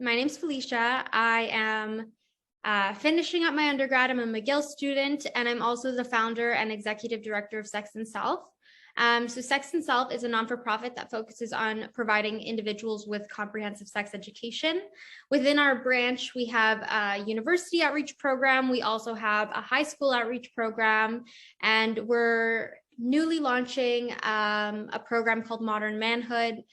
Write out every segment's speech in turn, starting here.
My name's Felicia. I am finishing up my undergrad. I'm a McGill student, and I'm also the founder and executive director of Sex and Self. So Sex and Self is a non-for-profit that focuses on providing individuals with comprehensive sex education. Within our branch, we have a university outreach program. We also have a high school outreach program, and we're newly launching a program called Modern Manhood,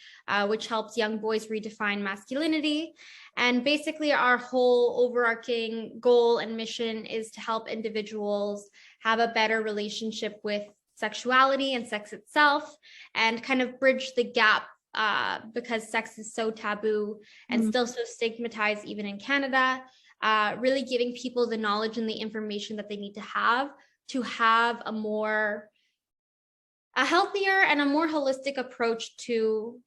which helps young boys redefine masculinity. And basically our whole overarching goal and mission is to help individuals have a better relationship with sexuality and sex itself, and kind of bridge the gap because sex is so taboo and still so stigmatized even in Canada, really giving people the knowledge and the information that they need to have a healthier and a more holistic approach to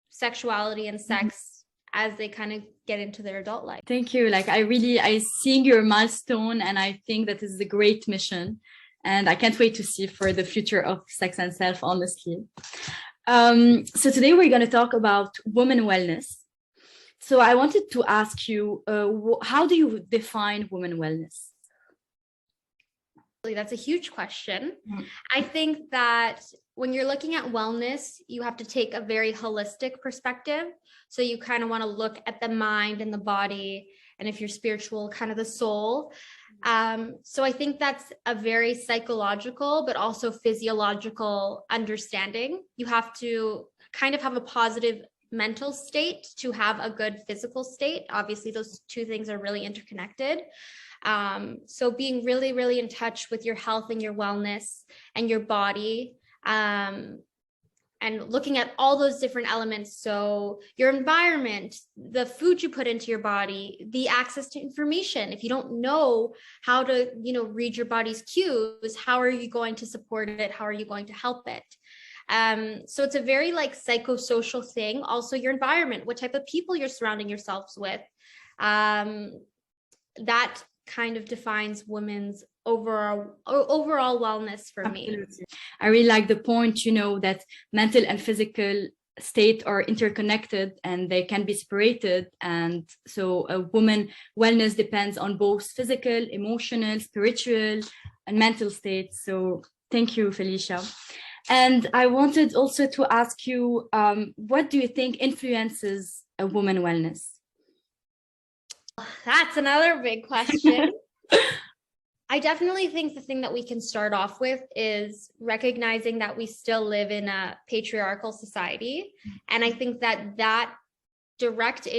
sexuality and sex as they kind of get into their adult life. Thank you. I seeing your milestone, and I think that is a great mission. And I can't wait to see for the future of Sex and Self, honestly. So today we're going to talk about women wellness. So I wanted to ask you, how do you define women wellness? That's a huge question. I think that when you're looking at wellness, you have to take a very holistic perspective. So you kind of want to look at the mind and the body, and if you're spiritual, kind of the soul. So I think that's a very psychological, but also physiological understanding. You have to kind of have a positive mental state to have a good physical state. Obviously, those two things are really interconnected. So being really, really in touch with your health and your wellness and your body, and looking at all those different elements. So your environment, the food you put into your body, the access to information. If you don't know how to, read your body's cues, how are you going to support it? How are you going to help it? So it's a very psychosocial thing. Also your environment, what type of people you're surrounding yourselves with. That kind of defines women's overall wellness for me. I really like the point, that mental and physical state are interconnected and they can be separated. And so a woman wellness depends on both physical, emotional, spiritual, and mental states. So thank you, Felicia. And I wanted also to ask you, what do you think influences a woman wellness? That's another big question. I definitely think the thing that we can start off with is recognizing that we still live in a patriarchal society. And I think that directly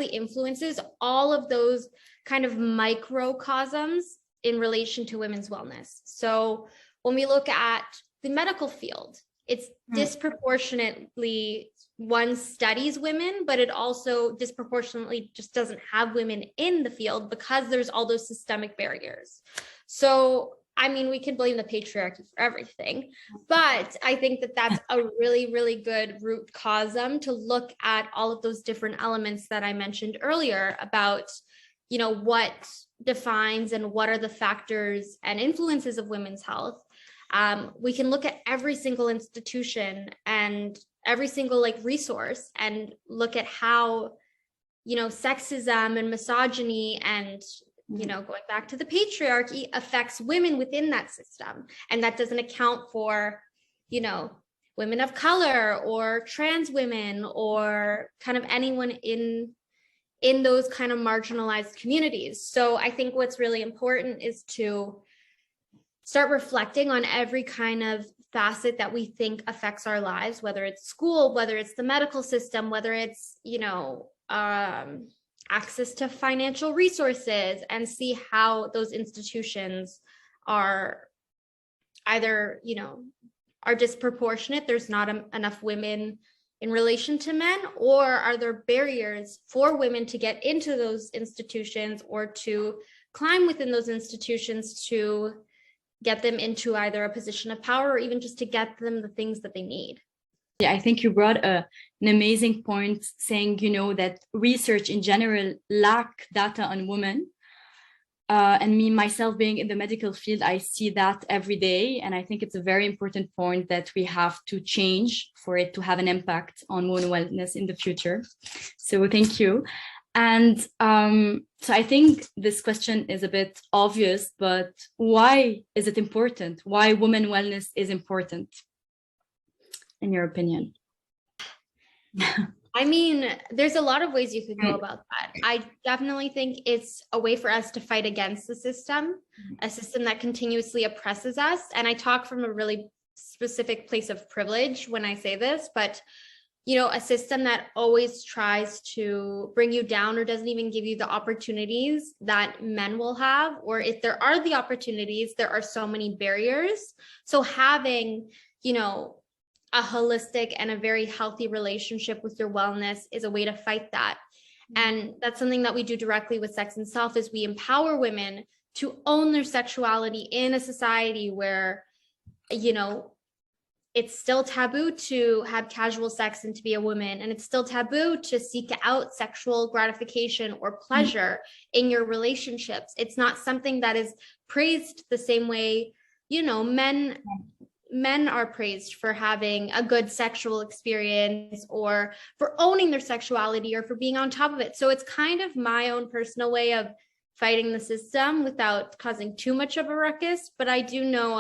influences all of those kind of microcosms in relation to women's wellness. So when we look at the medical field, it's disproportionately, one studies women, but it also disproportionately just doesn't have women in the field because there's all those systemic barriers. So, we can blame the patriarchy for everything, but I think that that's a really, really good root causum to look at all of those different elements that I mentioned earlier about, what defines and what are the factors and influences of women's health. We can look at every single institution and every single resource and look at how, sexism and misogyny and, going back to the patriarchy affects women within that system. And that doesn't account for, women of color or trans women or kind of anyone in those kind of marginalized communities. So I think what's really important is to start reflecting on every kind of facet that we think affects our lives, whether it's school, whether it's the medical system, whether it's, access to financial resources, and see how those institutions are either, are disproportionate. There's not enough women in relation to men, or are there barriers for women to get into those institutions or to climb within those institutions to get them into either a position of power or even just to get them the things that they need. Yeah, I think you brought an amazing point saying, that research in general lack data on women. and me, myself being in the medical field, I see that every day. And I think it's a very important point that we have to change for it to have an impact on women wellness in the future. So thank you. And so I think this question is a bit obvious, but why is it important? Why women wellness is important, in your opinion? I mean, there's a lot of ways you could go about that. I definitely think it's a way for us to fight against the system, a system that continuously oppresses us. And I talk from a really specific place of privilege when I say this, but you know, a system that always tries to bring you down or doesn't even give you the opportunities that men will have, or if there are the opportunities, there are so many barriers. So having, you know, a holistic and a very healthy relationship with your wellness is a way to fight that. And that's something that we do directly with Sex and Self, is we empower women to own their sexuality in a society where, you know, it's still taboo to have casual sex and to be a woman, and it's still taboo to seek out sexual gratification or pleasure in your relationships. It's not something that is praised the same way, you know, men are praised for having a good sexual experience or for owning their sexuality or for being on top of it. So it's kind of my own personal way of fighting the system without causing too much of a ruckus. But I do know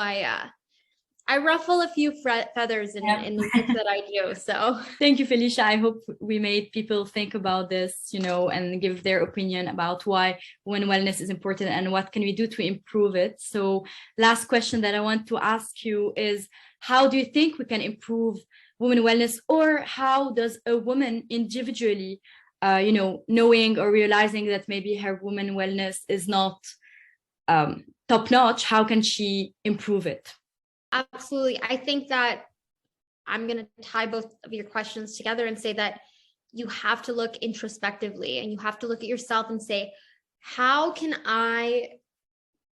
I ruffle a few feathers in the work that I do. So thank you, Felicia. I hope we made people think about this, you know, and give their opinion about why women wellness is important and what can we do to improve it. So last question that I want to ask you is, how do you think we can improve women wellness, or how does a woman individually, you know, knowing or realizing that maybe her women wellness is not top notch, how can she improve it? Absolutely. I think that I'm going to tie both of your questions together and say that you have to look introspectively and you have to look at yourself and say, how can I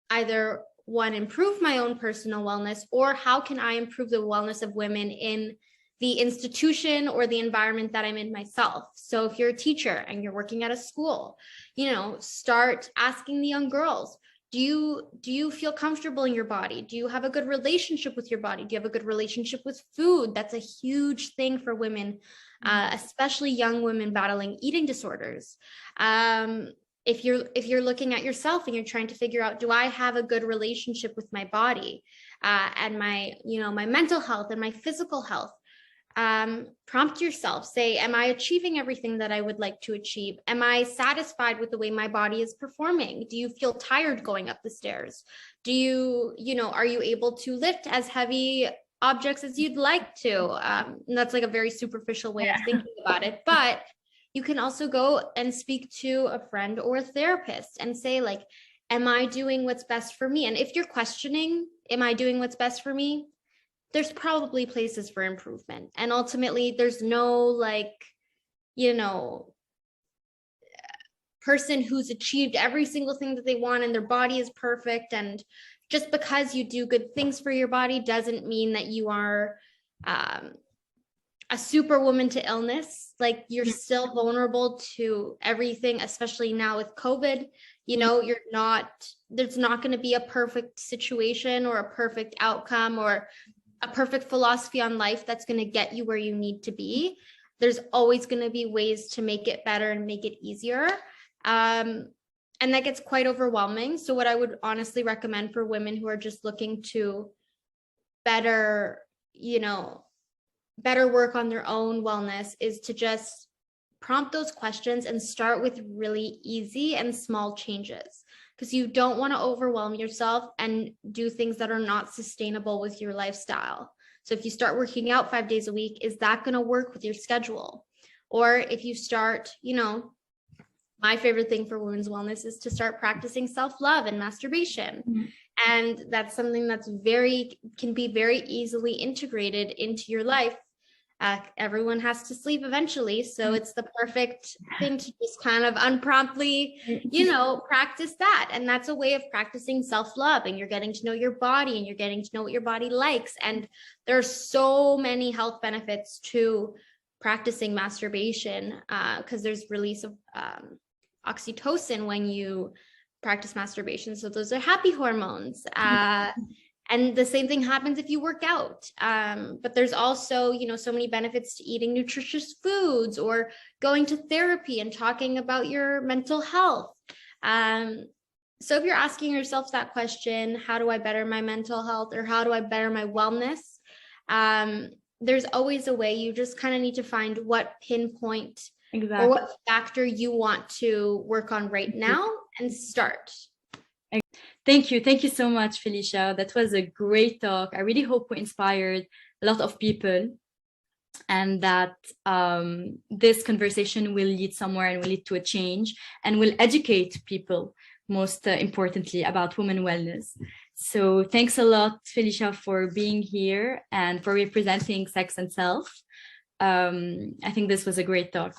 either one, improve my own personal wellness, or how can I improve the wellness of women in the institution or the environment that I'm in myself? So if you're a teacher and you're working at a school, you know, start asking the young girls, do you feel comfortable in your body? Do you have a good relationship with your body? Do you have a good relationship with food? That's a huge thing for women, especially young women battling eating disorders. If you're looking at yourself and you're trying to figure out, do I have a good relationship with my body and my, you know, my mental health and my physical health? Prompt yourself, say, am I achieving everything that I would like to achieve? Am I satisfied with the way my body is performing? Do you feel tired going up the stairs? Do you know, are you able to lift as heavy objects as you'd like to? And that's like a very superficial way of thinking about it, but you can also go and speak to a friend or a therapist and say, like, am I doing what's best for me? And if you're questioning, am I doing what's best for me? There's probably places for improvement. And ultimately, there's no, like, you know, person who's achieved every single thing that they want and their body is perfect. And just because you do good things for your body doesn't mean that you are a superwoman to illness. Like, you're still vulnerable to everything, especially now with COVID. You know, there's not going to be a perfect situation or a perfect outcome or a perfect philosophy on life that's going to get you where you need to be. There's always going to be ways to make it better and make it easier. And that gets quite overwhelming. So what I would honestly recommend for women who are just looking to better work on their own wellness is to just prompt those questions and start with really easy and small changes, because you don't want to overwhelm yourself and do things that are not sustainable with your lifestyle. So if you start working out 5 days a week, is that going to work with your schedule? Or if you start, you know, my favorite thing for women's wellness is to start practicing self-love and masturbation. And that's something that's can be very easily integrated into your life. Everyone has to sleep eventually, so it's the perfect thing to just kind of unpromptly, you know, practice that. And that's a way of practicing self-love, and you're getting to know your body and you're getting to know what your body likes. And there are so many health benefits to practicing masturbation, because there's release of oxytocin when you practice masturbation. So those are happy hormones. And the same thing happens if you work out. But there's also, you know, so many benefits to eating nutritious foods or going to therapy and talking about your mental health. So if you're asking yourself that question, how do I better my mental health, or how do I better my wellness? There's always a way. You just kind of need to find what pinpoint or what factor you want to work on right now and start. Thank you. Thank you so much, Felicia. That was a great talk. I really hope we inspired a lot of people, and that this conversation will lead somewhere and will lead to a change and will educate people, most importantly, about women wellness. So thanks a lot, Felicia, for being here and for representing Sex and Self. I think this was a great talk.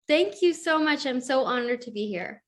Thank you so much. I'm so honored to be here.